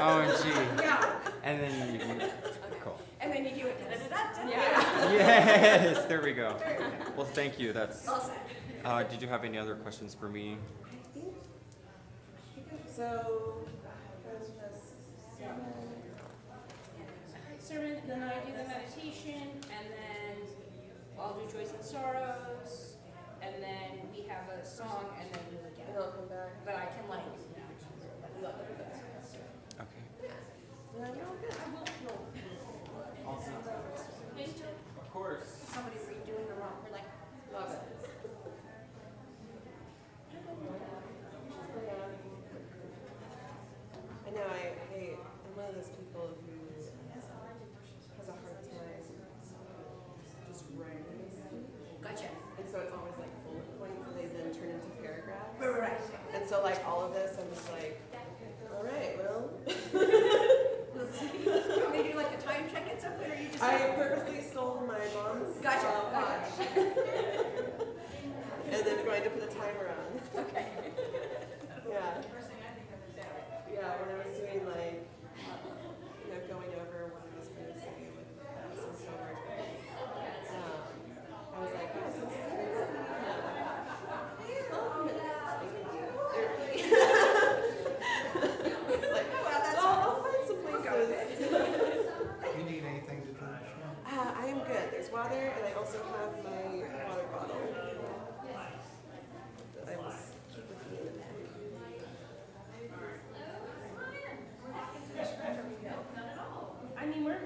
OMG. Yeah. And then you cool. And then you do it. Da-da-da-da-da. Yeah. Yes, there we go. Very good. Well, thank you. That's. All set. Did you have any other questions for me? So, sermon, and then I do the meditation, and then I'll do Joys and Sorrows, and then we have a song, and then we look at and it. I'll come back. But I can like, Okay. And I'm all good. Awesome. Of course. somebody redoing the wrong, we're like, Love it. I know, I'm one of those people who has a hard time just writing. gotcha. And so it's always like bullet points and they then turn into paragraphs. Right. And so like all of this, I'm just like, all right, well. You want me to do like a time check at something, or you just? I purposely stole my mom's Gotcha. watch. And then going to put a timer on. Okay. Yeah. Yeah, when I was doing like, going over what I was going to say with some coworkers, I was like, oh, since it's 12 minutes, it's like, I'll find some places. You need anything to drink? I am good. There's water, and I also have my water bottle that I was keep with me in the bag. I mean, we're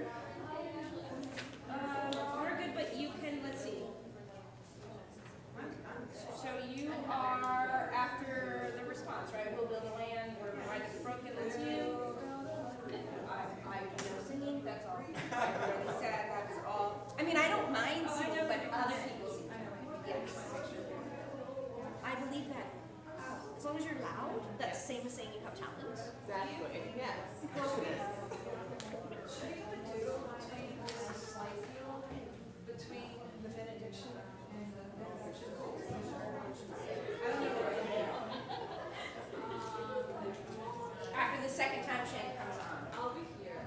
good, but you can, let's see. So you are after the response, right? We'll build a land, we're right at the broken, that's you. I do no singing, that's all. I'm really sad, that's all. I mean, I don't mind singing, but other people sing. Yes. I believe that as long as you're loud, that's the same as saying you have talent. Exactly. Yes. Confidence. Between the benediction and the benediction. After the second time Shan comes on. I'll be here.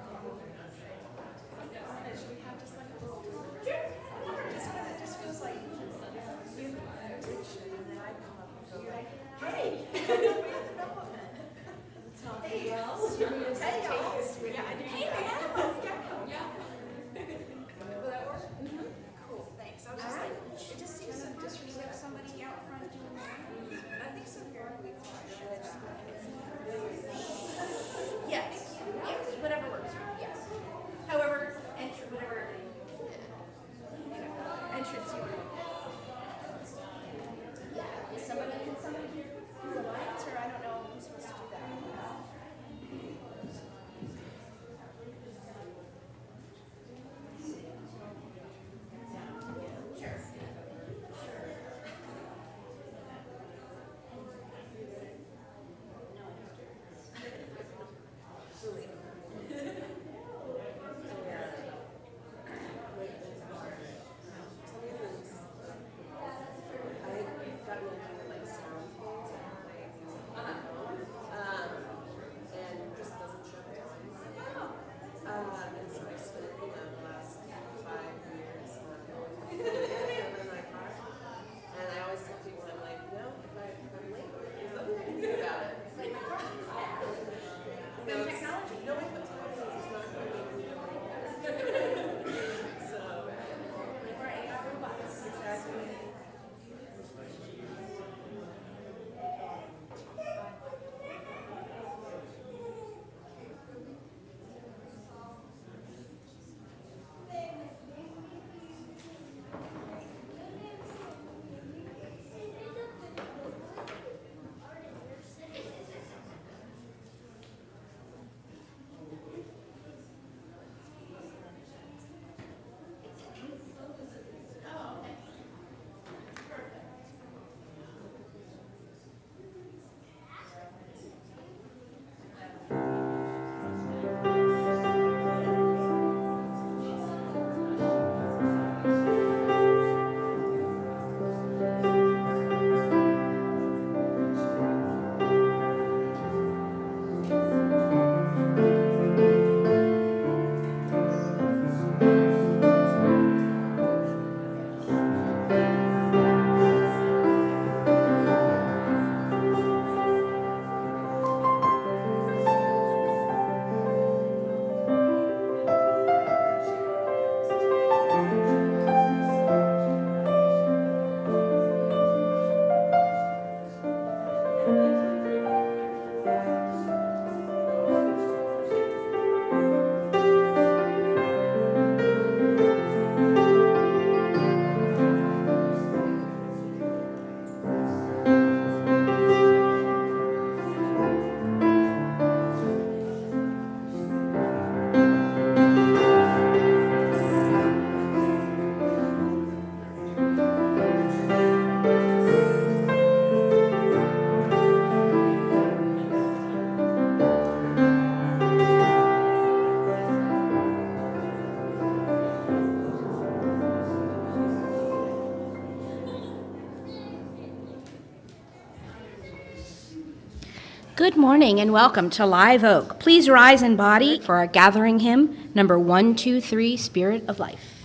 Should we have just like a little tour? Sure. Just because it just feels like you benediction and then I come up and go like, hey! Hey, y'all. Hey, y'all. Yeah, I do. Hey, man. Yeah. Will that work? Cool, thanks. I was just like, it just seems so disrespect somebody out front doing that. I think so. Yes. Good morning and welcome to Live Oak. Please rise in body for our gathering hymn, number 123, Spirit of Life.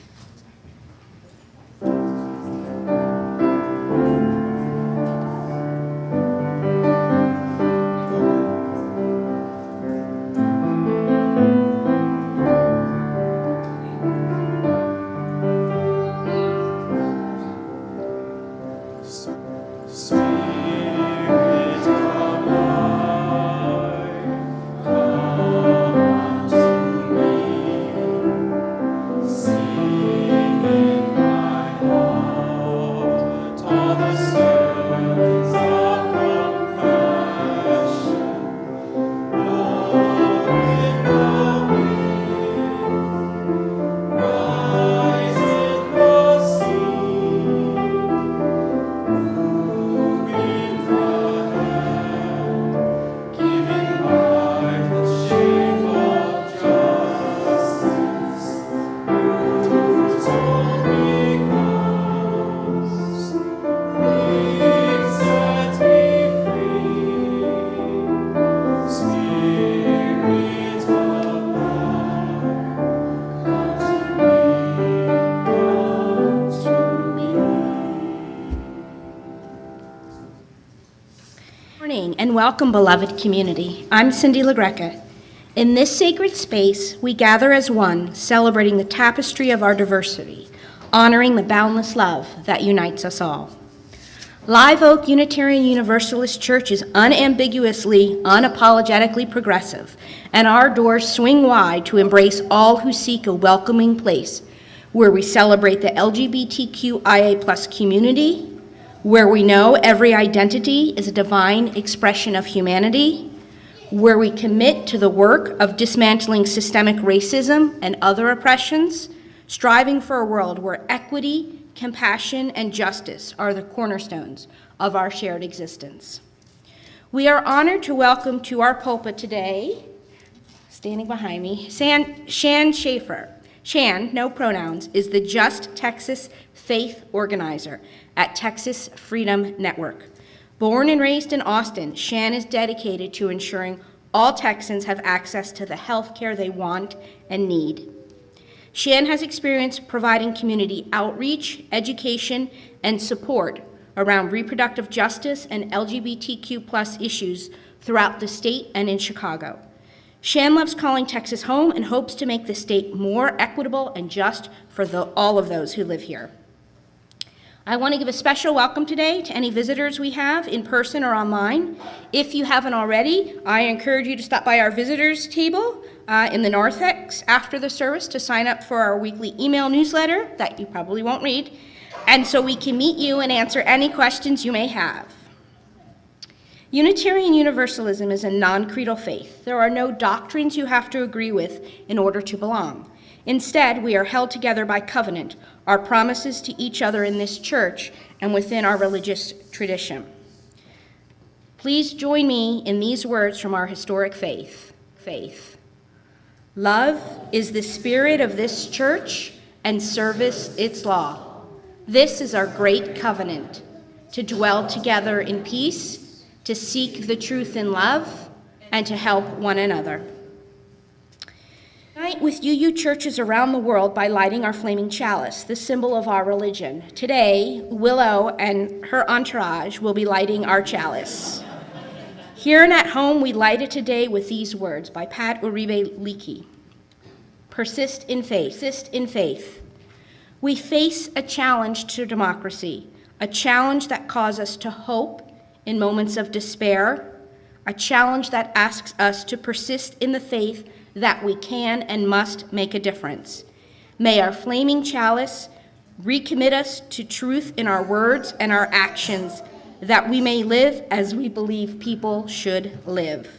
And welcome, beloved community. I'm Cindy LaGreca. In this sacred space, we gather as one, celebrating the tapestry of our diversity, honoring the boundless love that unites us all. Live Oak Unitarian Universalist Church is unambiguously, unapologetically progressive, and our doors swing wide to embrace all who seek a welcoming place where we celebrate the LGBTQIA+ community, where we know every identity is a divine expression of humanity, where we commit to the work of dismantling systemic racism and other oppressions, striving for a world where equity, compassion, and justice are the cornerstones of our shared existence. We are honored to welcome to our pulpit today, standing behind me, Shan Schaefer. Shan, no pronouns, is the Just Texas faith organizer at Texas Freedom Network. Born and raised in Austin, Shan is dedicated to ensuring all Texans have access to the health care they want and need. Shan has experience providing community outreach, education, and support around reproductive justice and LGBTQ+ issues throughout the state and in Chicago. Shan loves calling Texas home and hopes to make the state more equitable and just for all of those who live here. I want to give a special welcome today to any visitors we have in person or online. If you haven't already, I encourage you to stop by our visitors table in the narthex after the service to sign up for our weekly email newsletter that you probably won't read, and so we can meet you and answer any questions you may have. Unitarian Universalism is a non-creedal faith. There are no doctrines you have to agree with in order to belong. Instead, we are held together by covenant, our promises to each other in this church and within our religious tradition. Please join me in these words from our historic faith. Love is the spirit of this church and service its law. This is our great covenant, to dwell together in peace, to seek the truth in love, and to help one another. Unite with UU churches around the world by lighting our flaming chalice, the symbol of our religion. Today, Willow and her entourage will be lighting our chalice. Here and at home, we light it today with these words by Pat Uribe Leakey. Persist in faith. Persist in faith. We face a challenge to democracy, a challenge that calls us to hope in moments of despair, a challenge that asks us to persist in the faith that we can and must make a difference. May our flaming chalice recommit us to truth in our words and our actions, that we may live as we believe people should live.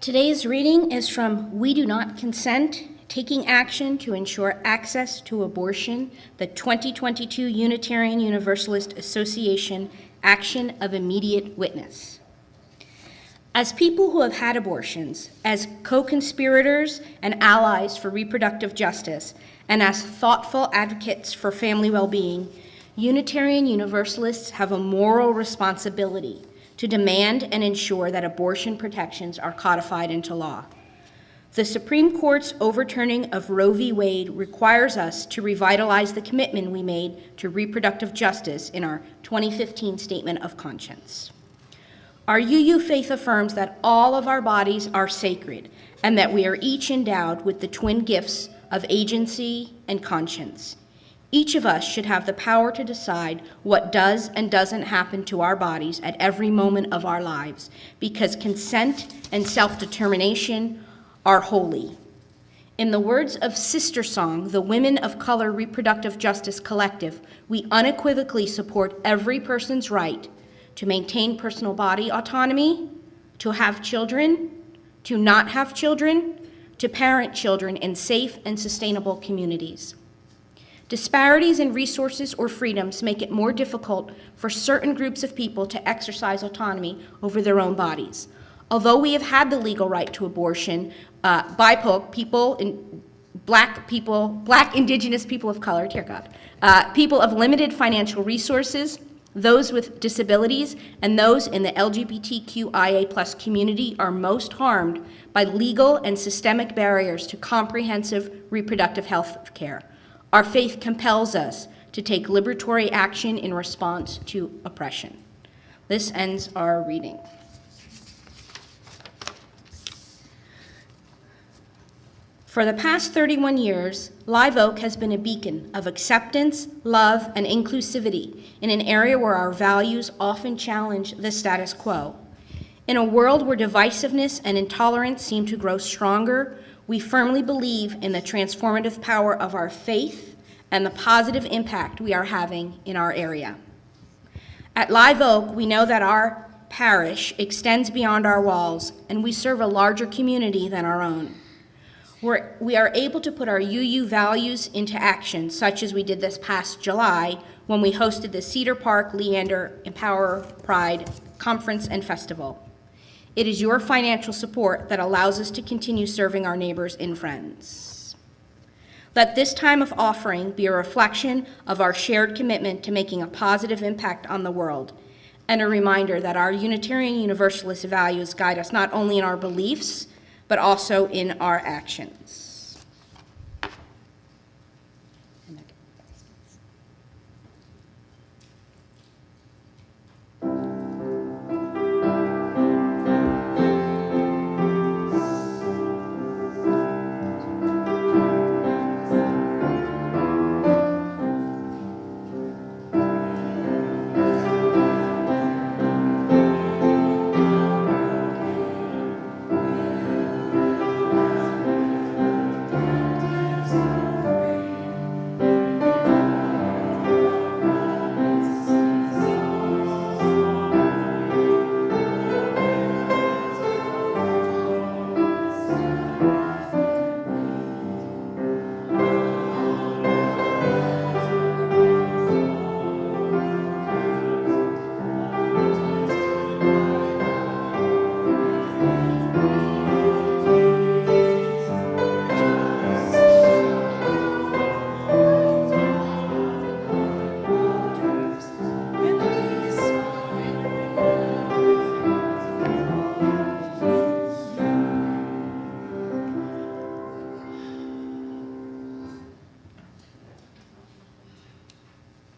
Today's reading is from We Do Not Consent, Taking Action to Ensure Access to Abortion, the 2022 Unitarian Universalist Association Action of Immediate Witness. As people who have had abortions, as co-conspirators and allies for reproductive justice, and as thoughtful advocates for family well-being, Unitarian Universalists have a moral responsibility to demand and ensure that abortion protections are codified into law. The Supreme Court's overturning of Roe v. Wade requires us to revitalize the commitment we made to reproductive justice in our 2015 Statement of Conscience. Our UU faith affirms that all of our bodies are sacred and that we are each endowed with the twin gifts of agency and conscience. Each of us should have the power to decide what does and doesn't happen to our bodies at every moment of our lives, because consent and self-determination are holy. In the words of Sister Song, the Women of Color Reproductive Justice Collective, we unequivocally support every person's right to maintain personal body autonomy, to have children, to not have children, to parent children in safe and sustainable communities. Disparities in resources or freedoms make it more difficult for certain groups of people to exercise autonomy over their own bodies. Although we have had the legal right to abortion, BIPOC people, Black, Indigenous people of color, dear God, people of limited financial resources, those with disabilities, and those in the LGBTQIA+ community are most harmed by legal and systemic barriers to comprehensive reproductive health care. Our faith compels us to take liberatory action in response to oppression. This ends our reading. For the past 31 years, Live Oak has been a beacon of acceptance, love, and inclusivity in an area where our values often challenge the status quo. In a world where divisiveness and intolerance seem to grow stronger, we firmly believe in the transformative power of our faith and the positive impact we are having in our area. At Live Oak, we know that our parish extends beyond our walls, and we serve a larger community than our own. We are able to put our UU values into action, such as we did this past July when we hosted the Cedar Park Leander Empower Pride Conference and Festival. It is your financial support that allows us to continue serving our neighbors and friends. Let this time of offering be a reflection of our shared commitment to making a positive impact on the world, and a reminder that our Unitarian Universalist values guide us not only in our beliefs, but also in our actions.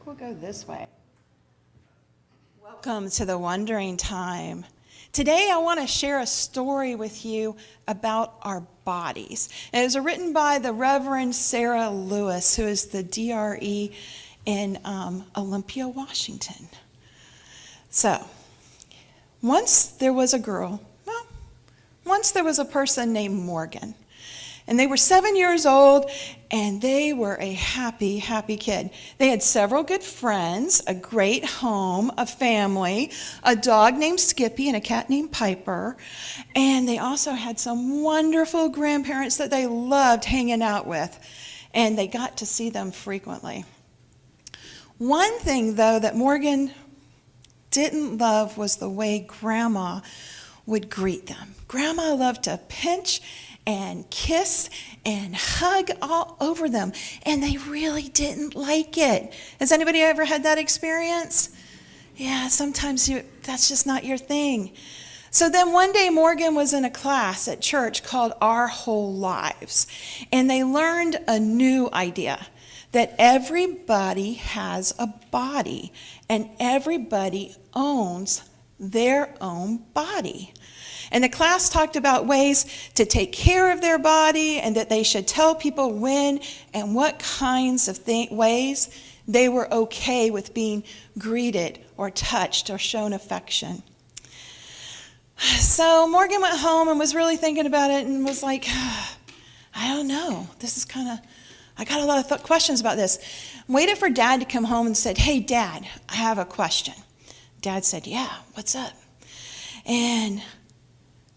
We'll go this way. Welcome to the Wondering Time. Today I want to share a story with you about our bodies. It was written by the Reverend Sarah Lewis, who is the DRE in Olympia, Washington. So, once there was a person named Morgan. And they were 7 years old, and they were a happy, happy kid. They had several good friends, a great home, a family, a dog named Skippy, and a cat named Piper. And they also had some wonderful grandparents that they loved hanging out with. And they got to see them frequently. One thing, though, that Morgan didn't love was the way Grandma would greet them. Grandma loved to pinch and kiss and hug all over them, and they really didn't like it. Has anybody ever had that experience? Yeah, sometimes that's just not your thing. So then one day Morgan was in a class at church called Our Whole Lives, and they learned a new idea, that everybody has a body, and everybody owns their own body. And the class talked about ways to take care of their body, and that they should tell people when and what kinds of ways they were okay with being greeted or touched or shown affection. So Morgan went home and was really thinking about it and was like, I don't know. I got a lot of questions about this. Waited for Dad to come home and said, hey, Dad, I have a question. Dad said, yeah, what's up? And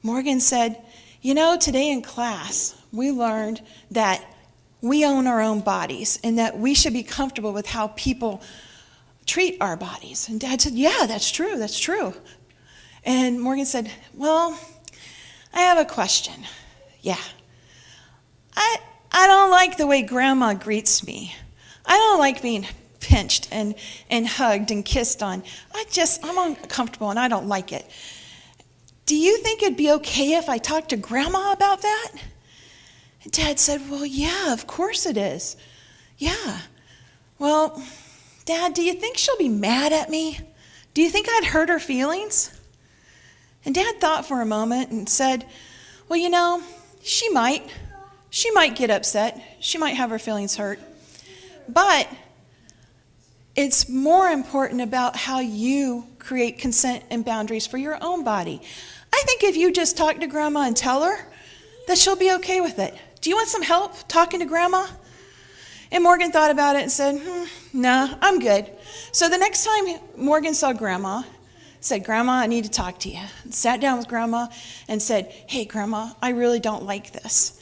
Morgan said, today in class, we learned that we own our own bodies and that we should be comfortable with how people treat our bodies. And Dad said, yeah, that's true. And Morgan said, well, I have a question. Yeah. I don't like the way Grandma greets me. I don't like being pinched and hugged and kissed on. I'm uncomfortable and I don't like it. Do you think it'd be okay if I talked to Grandma about that? And Dad said, well, yeah, of course it is. Yeah. Well, Dad, do you think she'll be mad at me? Do you think I'd hurt her feelings? And Dad thought for a moment and said, well, she might. She might get upset. She might have her feelings hurt. But it's more important about how you create consent and boundaries for your own body. I think if you just talk to Grandma and tell her, that she'll be okay with it. Do you want some help talking to Grandma? And Morgan thought about it and said, no, I'm good. So the next time Morgan saw Grandma, said, Grandma, I need to talk to you. And sat down with Grandma and said, hey, Grandma, I really don't like this.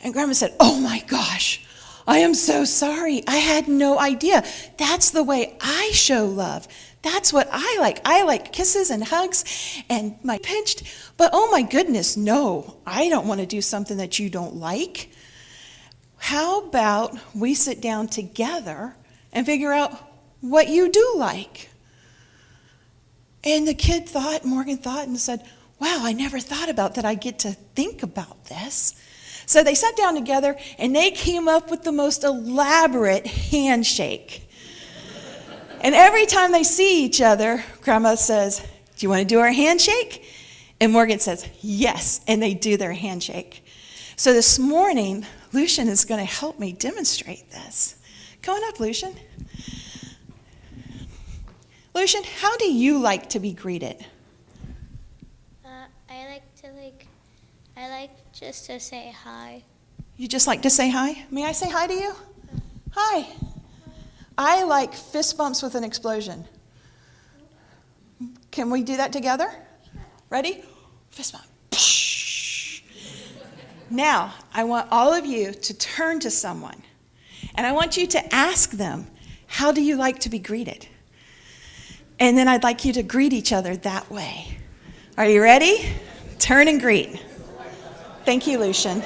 And Grandma said, oh my gosh, I am so sorry. I had no idea. That's the way I show love. That's what I like. I like kisses and hugs and my pinched. But oh my goodness, no, I don't want to do something that you don't like. How about we sit down together and figure out what you do like? And Morgan thought and said, wow, I never thought about that. I get to think about this. So they sat down together and they came up with the most elaborate handshake. And every time they see each other, Grandma says, do you want to do our handshake? And Morgan says, yes, and they do their handshake. So this morning, Lucian is going to help me demonstrate this. Come on up, Lucian. Lucian, how do you like to be greeted? I like just to say hi. You just like to say hi? May I say hi to you? Hi. I like fist bumps with an explosion. Can we do that together? Ready? Fist bump. Now, I want all of you to turn to someone, and I want you to ask them, how do you like to be greeted? And then I'd like you to greet each other that way. Are you ready? Turn and greet. Thank you, Lucian.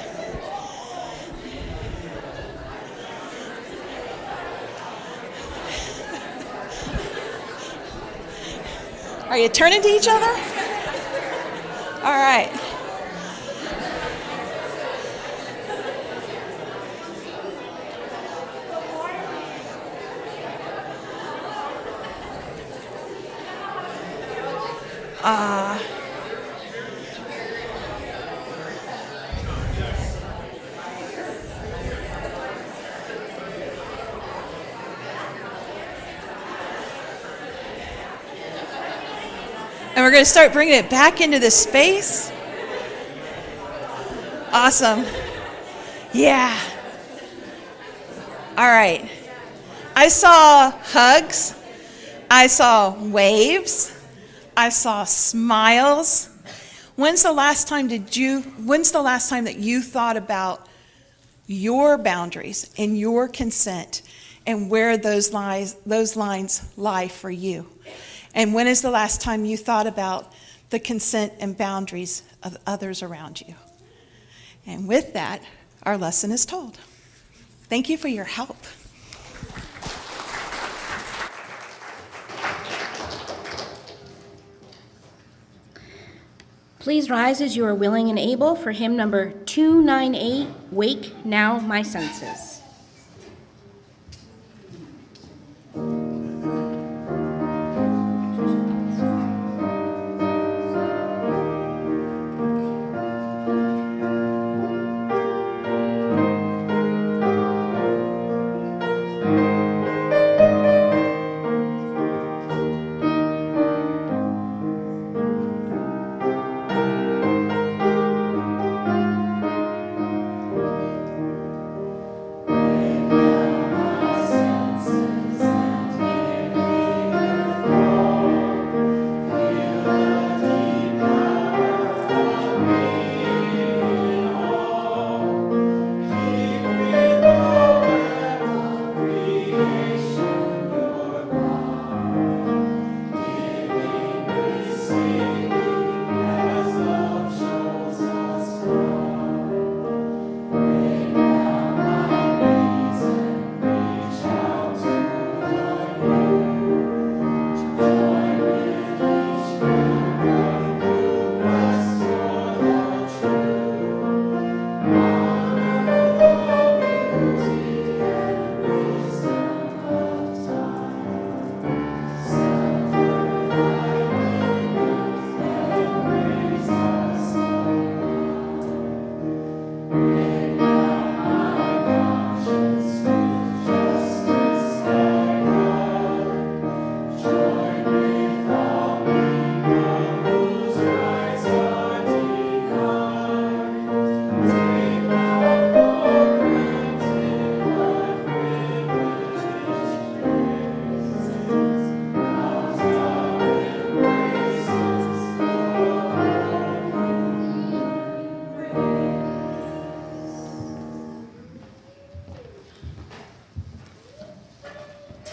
Are you turning to each other? All right. And we're going to start bringing it back into this space. Awesome. Yeah. All right. I saw hugs. I saw waves. I saw smiles. When's the last time that you thought about your boundaries and your consent and where those lines lie for you? And when is the last time you thought about the consent and boundaries of others around you? And with that, our lesson is told. Thank you for your help. Please rise as you are willing and able for hymn number 298, Wake Now My Senses.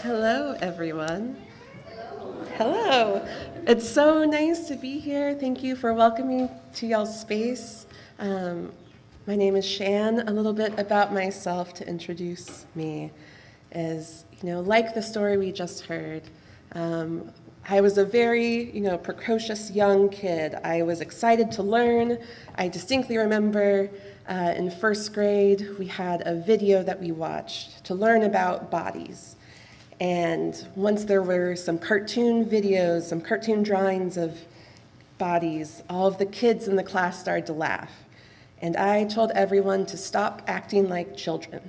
Hello, everyone. Hello. It's so nice to be here. Thank you for welcoming to y'all's space. My name is Shan. A little bit about myself to introduce me is, like the story we just heard, I was a very, precocious young kid. I was excited to learn. I distinctly remember in first grade, we had a video that we watched to learn about bodies. And once there were some cartoon videos, some cartoon drawings of bodies, all of the kids in the class started to laugh. And I told everyone to stop acting like children.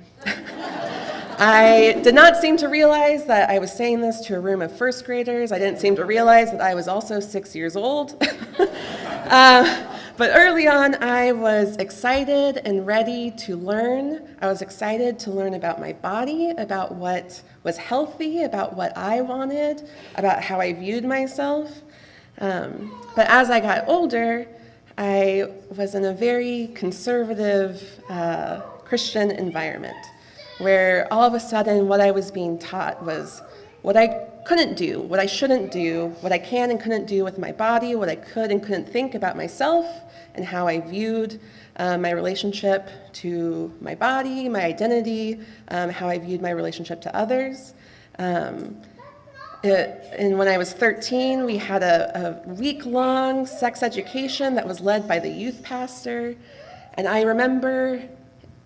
I did not seem to realize that I was saying this to a room of first graders. I didn't seem to realize that I was also 6 years old. But early on, I was excited and ready to learn. I was excited to learn about my body, about what was healthy, about what I wanted, about how I viewed myself. But as I got older, I was in a very conservative Christian environment, where all of a sudden what I was being taught was what I couldn't do, what I shouldn't do, what I can and couldn't do with my body, what I could and couldn't think about myself, and how I viewed my relationship to my body, my identity, how I viewed my relationship to others. And when I was 13, we had a week-long sex education that was led by the youth pastor. And I remember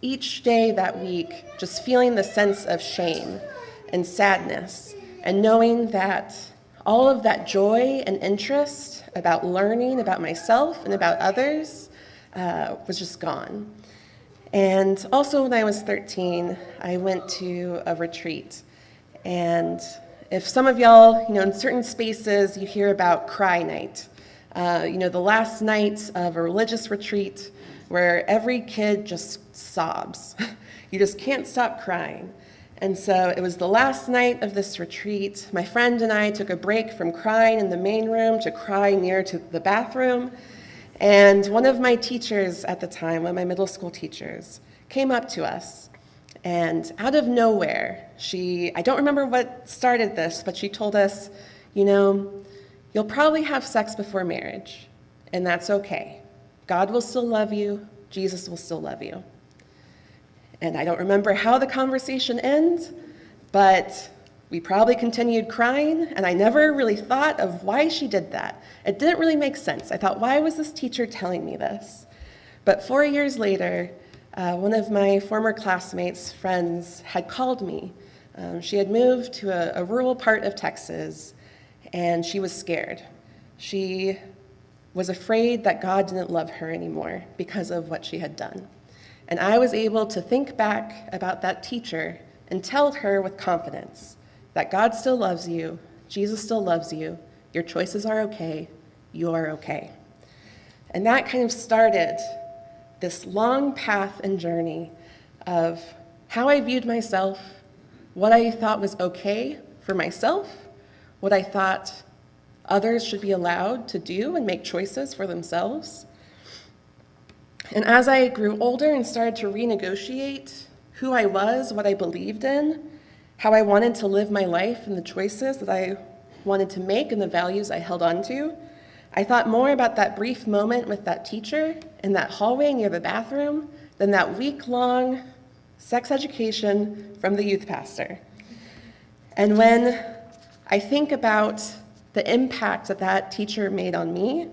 each day that week just feeling the sense of shame and sadness, and knowing that all of that joy and interest about learning about myself and about others was just gone. And also when I was 13, I went to a retreat. And if some of y'all, in certain spaces, you hear about cry night, the last night of a religious retreat where every kid just sobs. You just can't stop crying. And so it was the last night of this retreat. My friend and I took a break from crying in the main room to crying near to the bathroom. And one of my teachers at the time, one of my middle school teachers, came up to us. And out of nowhere, I don't remember what started this, but she told us, you'll probably have sex before marriage, and that's okay. God will still love you. Jesus will still love you. And I don't remember how the conversation ended, but we probably continued crying, and I never really thought of why she did that. It didn't really make sense. I thought, why was this teacher telling me this? But 4 years later, one of my former classmates' friends had called me. She had moved to a rural part of Texas, and she was scared. She was afraid that God didn't love her anymore because of what she had done. And I was able to think back about that teacher and tell her with confidence that God still loves you, Jesus still loves you, your choices are okay, you are okay. And that kind of started this long path and journey of how I viewed myself, what I thought was okay for myself, what I thought others should be allowed to do and make choices for themselves. And as I grew older and started to renegotiate who I was, what I believed in, how I wanted to live my life and the choices that I wanted to make and the values I held on to, I thought more about that brief moment with that teacher in that hallway near the bathroom than that week-long sex education from the youth pastor. And when I think about the impact that that teacher made on me,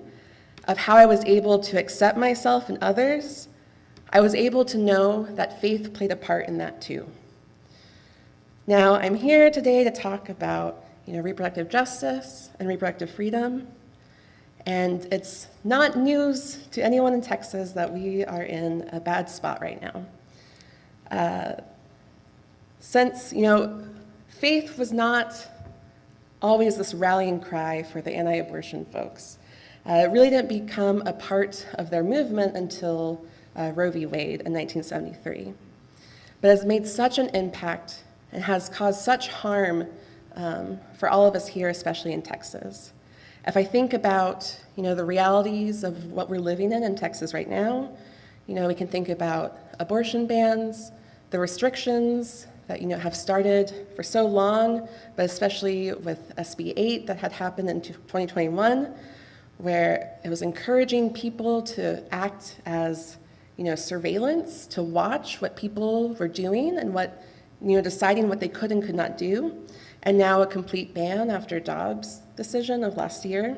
of how I was able to accept myself and others, I was able to know that faith played a part in that too. Now, I'm here today to talk about reproductive justice and reproductive freedom, and it's not news to anyone in Texas that we are in a bad spot right now. Since, faith was not always this rallying cry for the anti-abortion folks. It really didn't become a part of their movement until Roe v. Wade in 1973. But it's made such an impact and has caused such harm for all of us here, especially in Texas. If I think about, the realities of what we're living in Texas right now, we can think about abortion bans, the restrictions that, have started for so long, but especially with SB 8 that had happened in 2021, where it was encouraging people to act as, surveillance, to watch what people were doing and what, deciding what they could and could not do, and now a complete ban after Dobbs' decision of last year.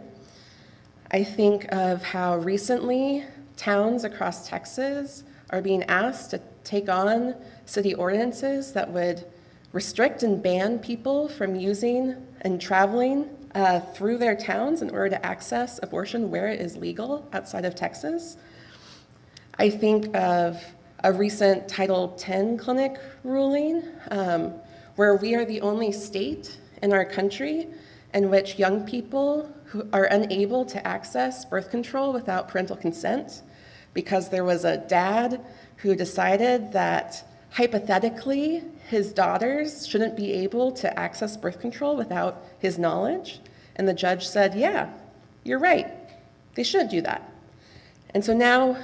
I think of how recently towns across Texas are being asked to take on city ordinances that would restrict and ban people from using and traveling through their towns in order to access abortion where it is legal outside of Texas. I think of a recent Title X clinic ruling where we are the only state in our country in which young people who are unable to access birth control without parental consent because there was a dad who decided that hypothetically his daughters shouldn't be able to access birth control without his knowledge. And the judge said, yeah, you're right. They shouldn't do that. And so now,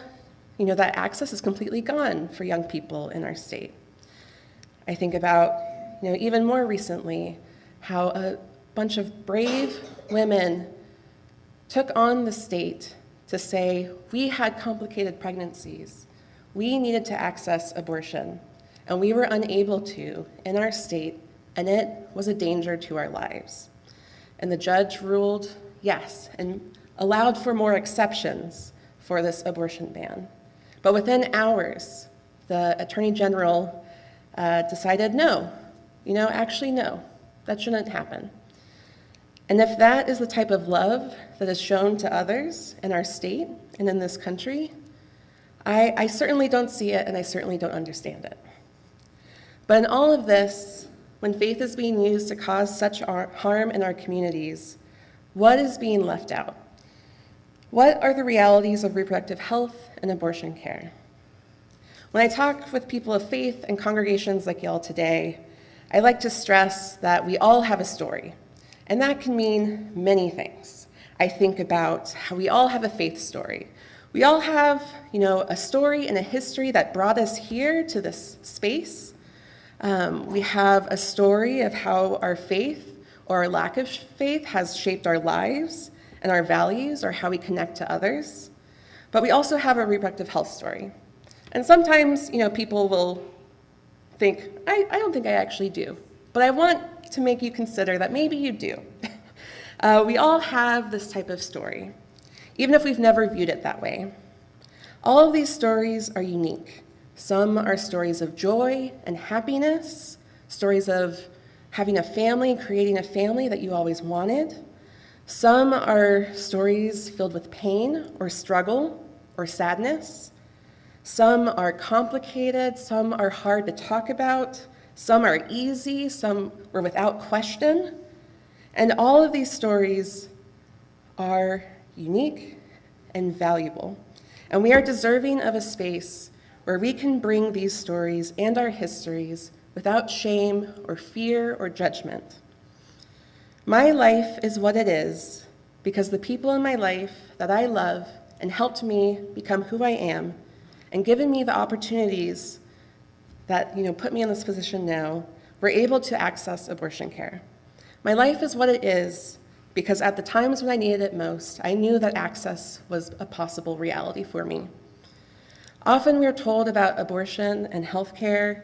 that access is completely gone for young people in our state. I think about, even more recently, how a bunch of brave women took on the state to say, we had complicated pregnancies. We needed to access abortion, and we were unable to in our state, and it was a danger to our lives. And the judge ruled yes, and allowed for more exceptions for this abortion ban. But within hours, the Attorney General decided no, actually no, that shouldn't happen. And if that is the type of love that is shown to others in our state and in this country, I certainly don't see it, and I certainly don't understand it. But in all of this, when faith is being used to cause such harm in our communities, what is being left out? What are the realities of reproductive health and abortion care? When I talk with people of faith and congregations like y'all today, I like to stress that we all have a story, and that can mean many things. I think about how we all have a faith story. We all have, a story and a history that brought us here to this space. We have a story of how our faith or our lack of faith has shaped our lives and our values or how we connect to others. But we also have a reproductive health story. And sometimes, people will think, I don't think I actually do. But I want to make you consider that maybe you do. We all have this type of story, even if we've never viewed it that way. All of these stories are unique. Some are stories of joy and happiness, stories of having a family, creating a family that you always wanted. Some are stories filled with pain or struggle or sadness. Some are complicated, some are hard to talk about, some are easy, some were without question. And all of these stories are unique and valuable. And we are deserving of a space where we can bring these stories and our histories without shame or fear or judgment. My life is what it is because the people in my life that I love and helped me become who I am and given me the opportunities that put me in this position now, were able to access abortion care. My life is what it is because at the times when I needed it most, I knew that access was a possible reality for me. Often we are told about abortion and healthcare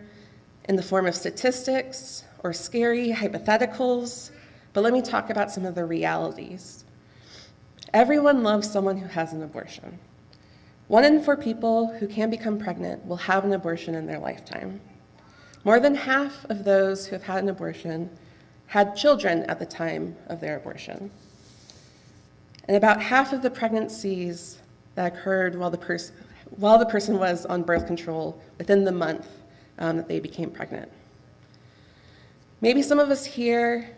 in the form of statistics or scary hypotheticals, but let me talk about some of the realities. Everyone loves someone who has an abortion. 1 in 4 people who can become pregnant will have an abortion in their lifetime. More than half of those who have had an abortion had children at the time of their abortion. And about half of the pregnancies that occurred while the person was on birth control within the month that they became pregnant. Maybe some of us here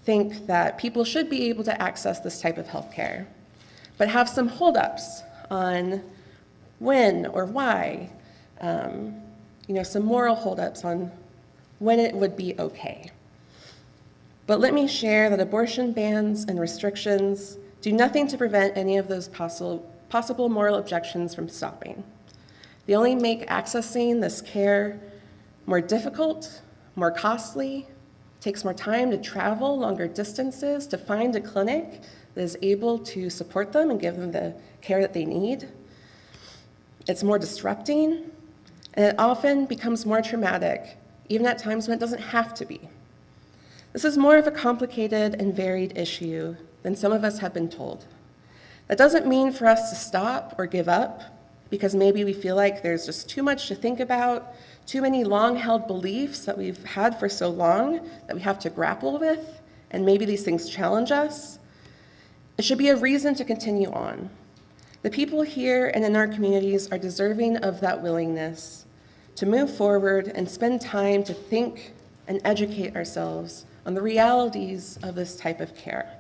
think that people should be able to access this type of health care, but have some holdups on when or why, some moral holdups on when it would be okay. But let me share that abortion bans and restrictions do nothing to prevent any of those possible moral objections from stopping. They only make accessing this care more difficult, more costly, takes more time to travel longer distances to find a clinic that is able to support them and give them the care that they need. It's more disrupting, and it often becomes more traumatic, even at times when it doesn't have to be. This is more of a complicated and varied issue than some of us have been told. That doesn't mean for us to stop or give up, because maybe we feel like there's just too much to think about, too many long-held beliefs that we've had for so long that we have to grapple with, and maybe these things challenge us. It should be a reason to continue on. The people here and in our communities are deserving of that willingness to move forward and spend time to think and educate ourselves on the realities of this type of care.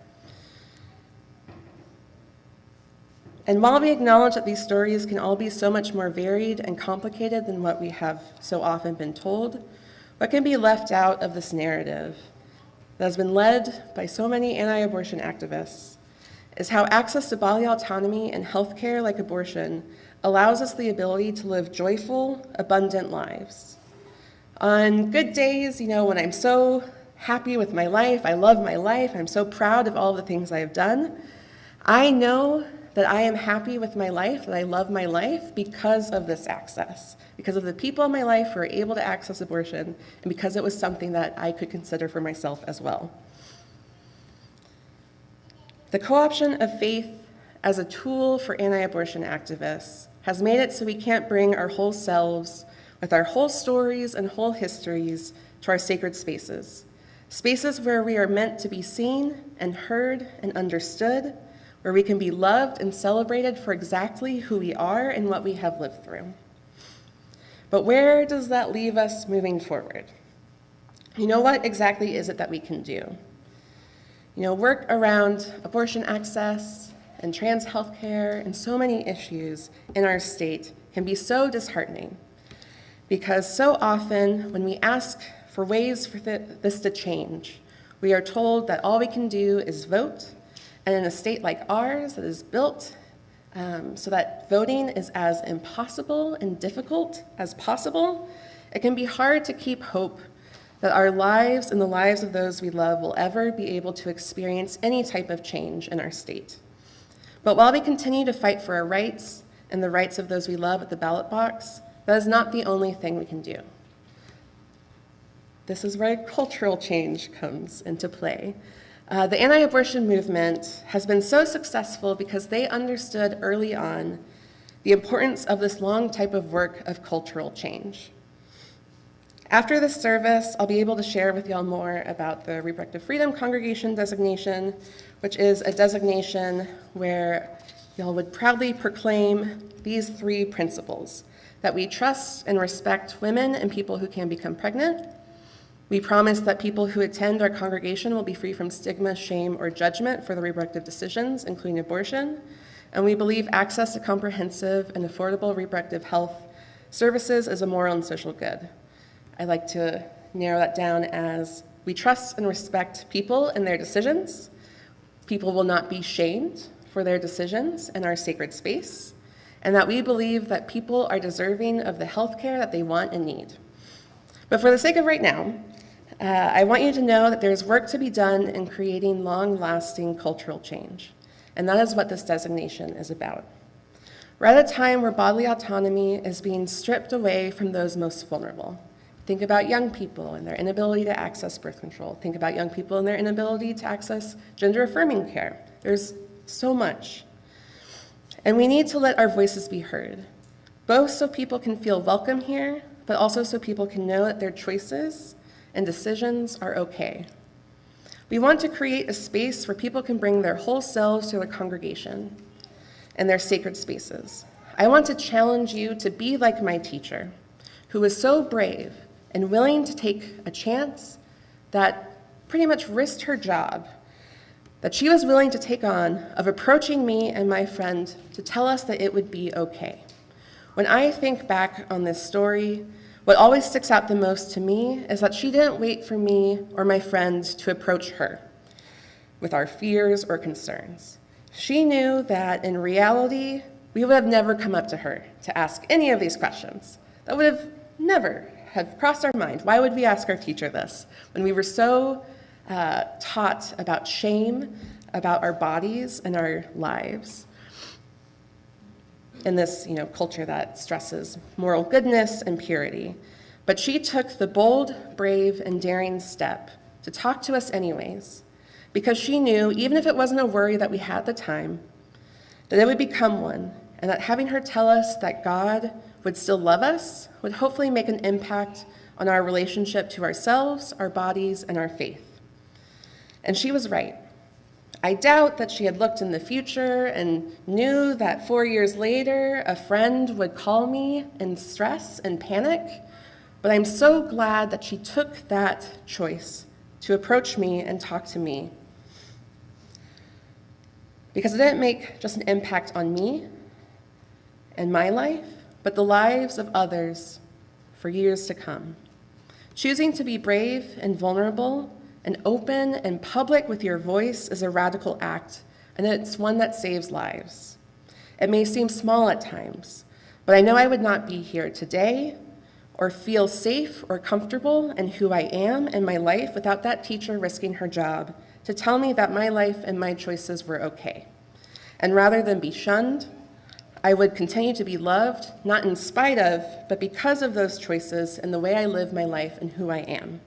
And while we acknowledge that these stories can all be so much more varied and complicated than what we have so often been told, what can be left out of this narrative that has been led by so many anti-abortion activists is how access to bodily autonomy and healthcare like abortion allows us the ability to live joyful, abundant lives. On good days, when I'm so happy with my life, I love my life, I'm so proud of all the things I have done, I know that I am happy with my life, that I love my life because of this access, because of the people in my life who are able to access abortion, and because it was something that I could consider for myself as well. The co-option of faith as a tool for anti-abortion activists has made it so we can't bring our whole selves with our whole stories and whole histories to our sacred spaces, spaces where we are meant to be seen and heard and understood, where we can be loved and celebrated for exactly who we are and what we have lived through. But where does that leave us moving forward? What exactly is it that we can do? Work around abortion access and trans healthcare and so many issues in our state can be so disheartening, because so often when we ask for ways for this to change, we are told that all we can do is vote, and in a state like ours that is built so that voting is as impossible and difficult as possible, it can be hard to keep hope that our lives and the lives of those we love will ever be able to experience any type of change in our state. But while we continue to fight for our rights and the rights of those we love at the ballot box, that is not the only thing we can do. This is where cultural change comes into play. The anti-abortion movement has been so successful because they understood early on the importance of this long type of work of cultural change. After this service, I'll be able to share with y'all more about the Reproductive Freedom Congregation designation, which is a designation where y'all would proudly proclaim these 3 principles: that we trust and respect women and people who can become pregnant. We promise that people who attend our congregation will be free from stigma, shame, or judgment for their reproductive decisions, including abortion. And we believe access to comprehensive and affordable reproductive health services is a moral and social good. I like to narrow that down as we trust and respect people and their decisions. People will not be shamed for their decisions in our sacred space, and that we believe that people are deserving of the health care that they want and need. But for the sake of right now, I want you to know that there's work to be done in creating long-lasting cultural change, and that is what this designation is about. We're at a time where bodily autonomy is being stripped away from those most vulnerable. Think about young people and their inability to access birth control. Think about young people and their inability to access gender-affirming care. There's so much. And we need to let our voices be heard, both so people can feel welcome here, but also so people can know that their choices and decisions are okay. We want to create a space where people can bring their whole selves to a congregation and their sacred spaces. I want to challenge you to be like my teacher, who was so brave and willing to take a chance that pretty much risked her job, that she was willing to take on, of approaching me and my friend to tell us that it would be okay. When I think back on this story, what always sticks out the most to me is that she didn't wait for me or my friend to approach her with our fears or concerns. She knew that in reality, we would have never come up to her to ask any of these questions. That would have never have crossed our mind. Why would we ask our teacher this when we were so taught about shame, about our bodies and our lives? In this culture that stresses moral goodness and purity. But she took the bold, brave, and daring step to talk to us anyways, because she knew, even if it wasn't a worry that we had at the time, that it would become one, and that having her tell us that God would still love us would hopefully make an impact on our relationship to ourselves, our bodies, and our faith. And she was right. I doubt that she had looked in the future and knew that 4 years later, a friend would call me in stress and panic, but I'm so glad that she took that choice to approach me and talk to me, because it didn't make just an impact on me and my life, but the lives of others for years to come. Choosing to be brave and vulnerable and open and public with your voice is a radical act, and it's one that saves lives. It may seem small at times, but I know I would not be here today or feel safe or comfortable in who I am in my life without that teacher risking her job to tell me that my life and my choices were okay. And rather than be shunned, I would continue to be loved, not in spite of, but because of those choices and the way I live my life and who I am.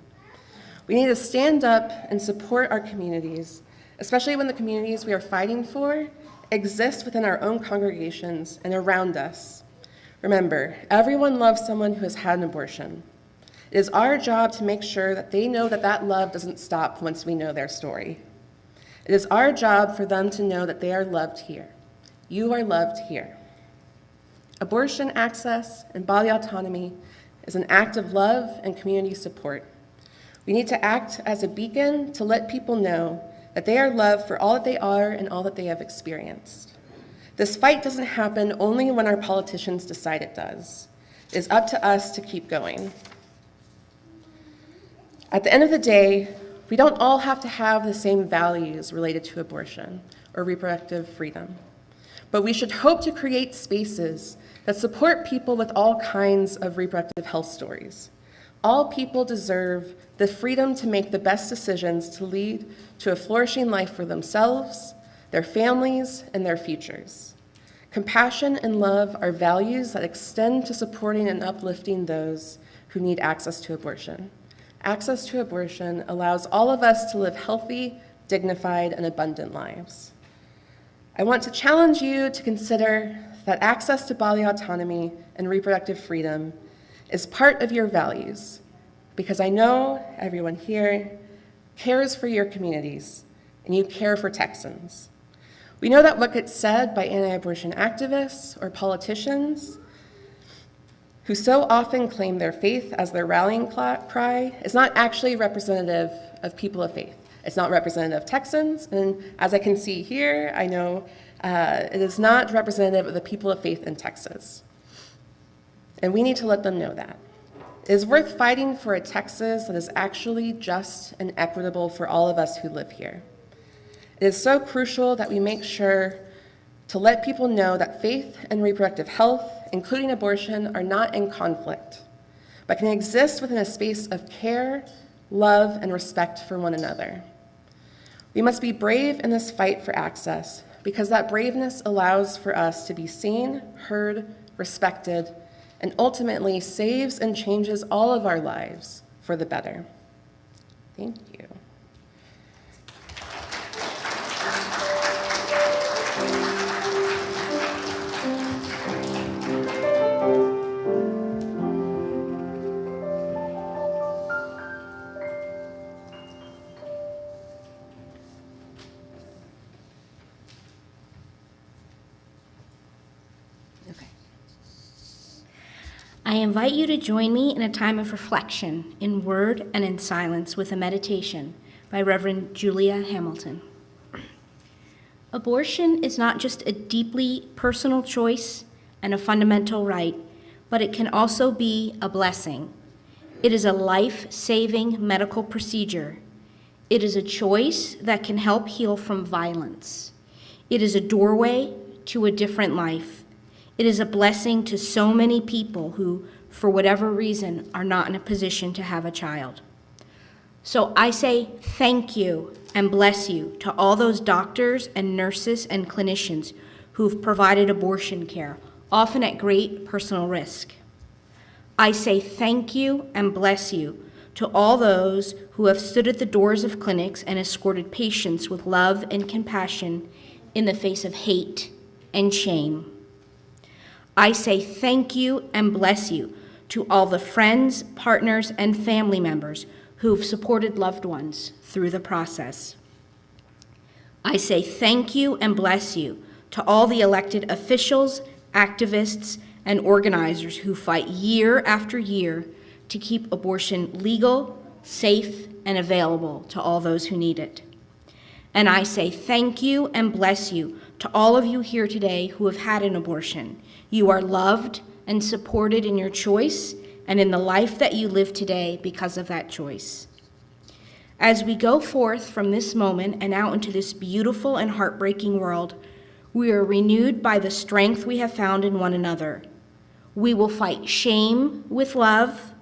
We need to stand up and support our communities, especially when the communities we are fighting for exist within our own congregations and around us. Remember, everyone loves someone who has had an abortion. It is our job to make sure that they know that that love doesn't stop once we know their story. It is our job for them to know that they are loved here. You are loved here. Abortion access and body autonomy is an act of love and community support. We need to act as a beacon to let people know that they are loved for all that they are and all that they have experienced. This fight doesn't happen only when our politicians decide it does. It is up to us to keep going. At the end of the day, we don't all have to have the same values related to abortion or reproductive freedom, but we should hope to create spaces that support people with all kinds of reproductive health stories. All people deserve the freedom to make the best decisions to lead to a flourishing life for themselves, their families, and their futures. Compassion and love are values that extend to supporting and uplifting those who need access to abortion. Access to abortion allows all of us to live healthy, dignified, and abundant lives. I want to challenge you to consider that access to bodily autonomy and reproductive freedom is part of your values, because I know everyone here cares for your communities and you care for Texans. We know that what gets said by anti-abortion activists or politicians who so often claim their faith as their rallying cry is not actually representative of people of faith. It's not representative of Texans, and as I can see here, I know it is not representative of the people of faith in Texas. And we need to let them know that. It is worth fighting for a Texas that is actually just and equitable for all of us who live here. It is so crucial that we make sure to let people know that faith and reproductive health, including abortion, are not in conflict, but can exist within a space of care, love, and respect for one another. We must be brave in this fight for access, because that braveness allows for us to be seen, heard, respected, and ultimately saves and changes all of our lives for the better. Thank you. I invite you to join me in a time of reflection in word and in silence with a meditation by Reverend Julia Hamilton. Abortion is not just a deeply personal choice and a fundamental right, but it can also be a blessing. It is a life-saving medical procedure. It is a choice that can help heal from violence. It is a doorway to a different life. It is a blessing to so many people who, for whatever reason, are not in a position to have a child. So I say thank you and bless you to all those doctors and nurses and clinicians who've provided abortion care, often at great personal risk. I say thank you and bless you to all those who have stood at the doors of clinics and escorted patients with love and compassion in the face of hate and shame. I say thank you and bless you to all the friends, partners, and family members who've supported loved ones through the process. I say thank you and bless you to all the elected officials, activists, and organizers who fight year after year to keep abortion legal, safe, and available to all those who need it. And I say thank you and bless you to all of you here today who have had an abortion. You are loved and supported in your choice and in the life that you live today because of that choice. As we go forth from this moment and out into this beautiful and heartbreaking world, we are renewed by the strength we have found in one another. We will fight shame with love,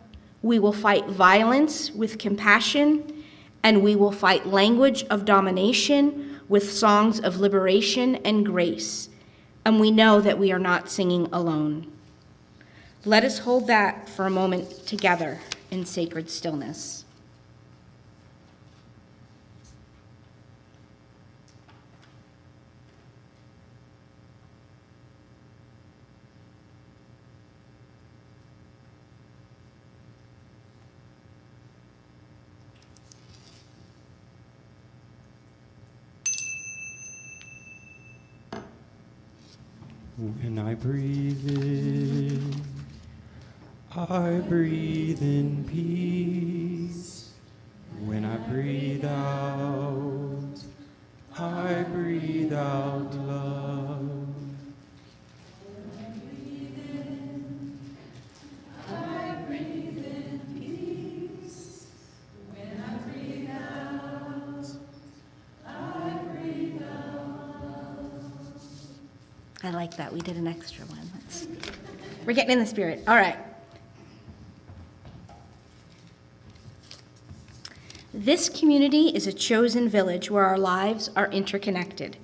we will fight violence with compassion, and we will fight language of domination with songs of liberation and grace. And we know that we are not singing alone. Let us hold that for a moment together in sacred stillness. When I breathe in, I breathe in peace. When I breathe out, I breathe out love. I like that. We did an extra one. We're getting in the spirit. All right. This community is a chosen village where our lives are interconnected.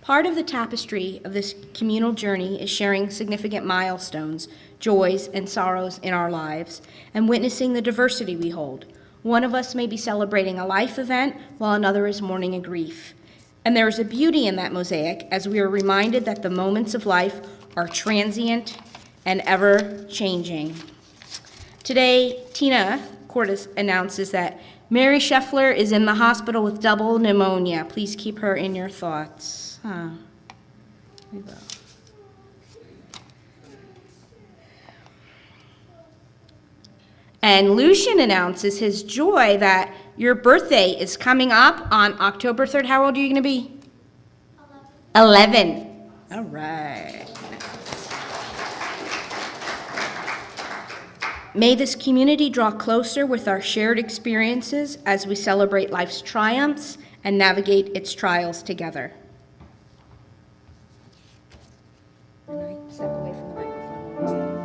Part of the tapestry of this communal journey is sharing significant milestones, joys, and sorrows in our lives, and witnessing the diversity we hold. One of us may be celebrating a life event, while another is mourning a grief. And there is a beauty in that mosaic as we are reminded that the moments of life are transient and ever-changing. Today, Tina Cordes announces that Mary Scheffler is in the hospital with double pneumonia. Please keep her in your thoughts. We will. And Lucian announces his joy that your birthday is coming up on October 3rd. How old are you going to be? 11. All right. May this community draw closer with our shared experiences as we celebrate life's triumphs and navigate its trials together. And I step away from the microphone.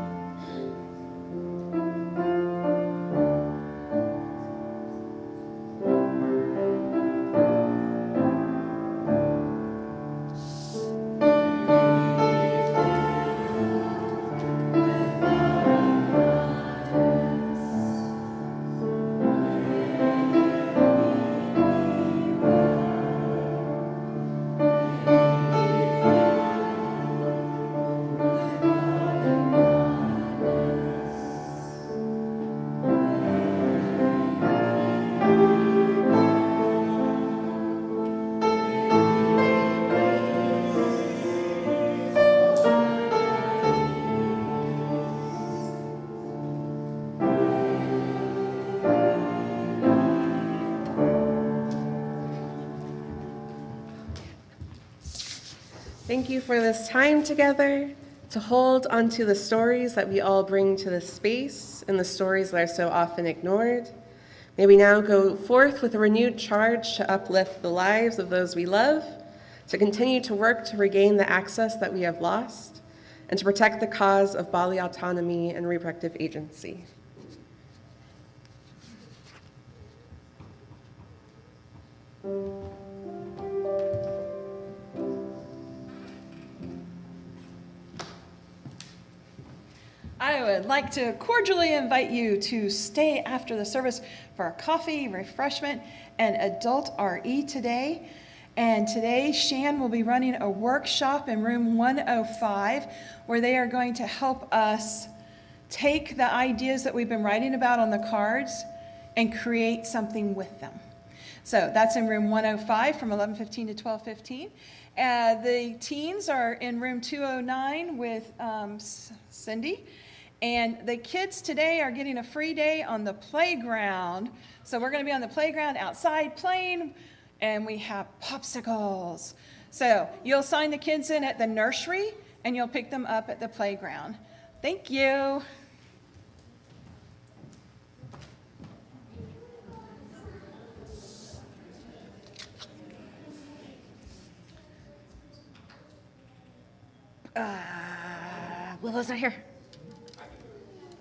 Thank you for this time together to hold onto the stories that we all bring to this space and the stories that are so often ignored. May we now go forth with a renewed charge to uplift the lives of those we love, to continue to work to regain the access that we have lost, and to protect the cause of bodily autonomy and reproductive agency. I would like to cordially invite you to stay after the service for a coffee, refreshment, and adult RE today. And today, Shan will be running a workshop in room 105 where they are going to help us take the ideas that we've been writing about on the cards and create something with them. So that's in room 105 from 11:15 to 12:15. The teens are in room 209 with Cindy. And the kids today are getting a free day on the playground. So we're going to be on the playground outside playing, and we have popsicles. So you'll sign the kids in at the nursery, and you'll pick them up at the playground. Thank you. Willow's not here.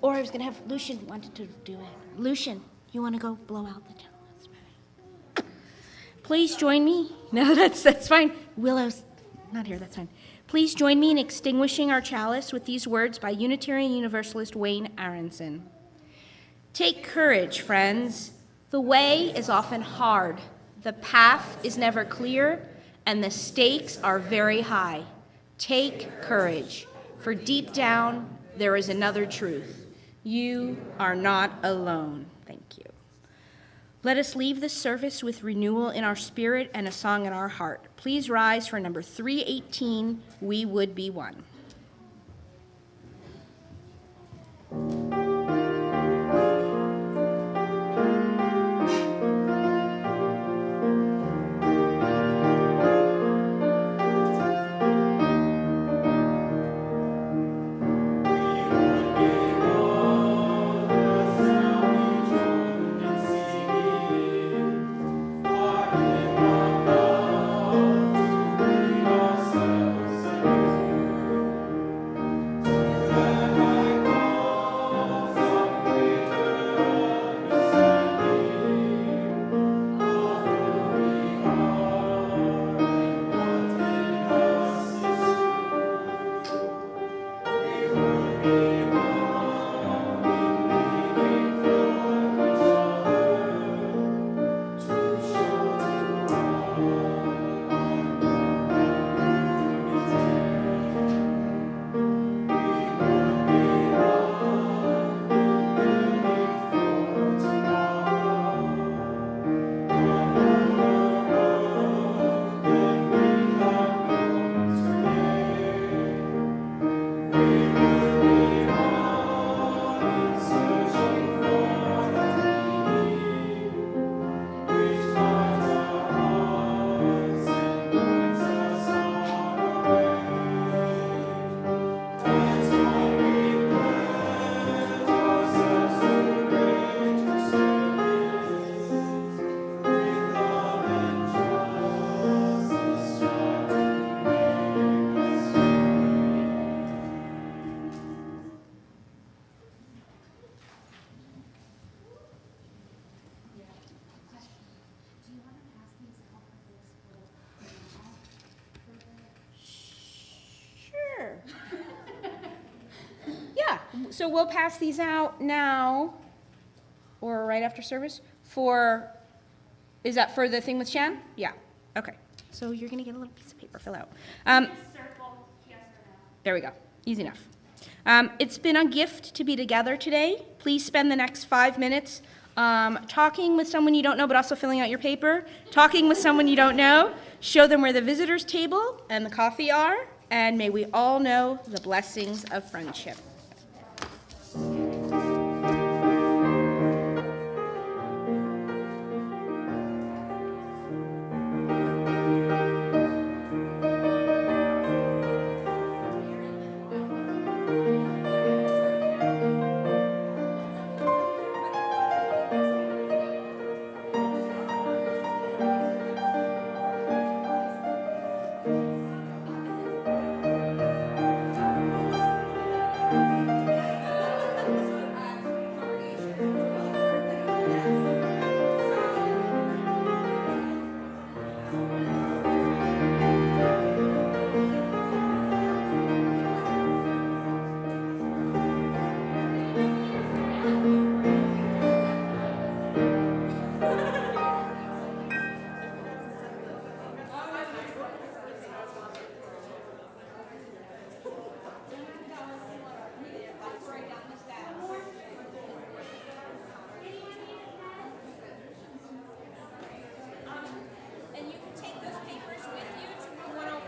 Or I was going to have Lucian wanted to do it. Lucian, you want to go blow out the candle? Please join me. No, that's fine. Willow's not here. That's fine. Please join me in extinguishing our chalice with these words by Unitarian Universalist Wayne Aronson. Take courage, friends. The way is often hard. The path is never clear, and the stakes are very high. Take courage, for deep down there is another truth. You are not alone. Thank you. Let us leave this service with renewal in our spirit and a song in our heart. Please rise for number 318, We Would Be One. Yeah, so we'll pass these out now, or right after service, is that for the thing with Shan? Yeah, okay. So you're gonna get a little piece of paper, fill out. There we go, easy enough. It's been a gift to be together today. Please spend the next 5 minutes talking with someone you don't know, but also filling out your paper, talking with someone you don't know, show them where the visitors table and the coffee are, and may we all know the blessings of friendship.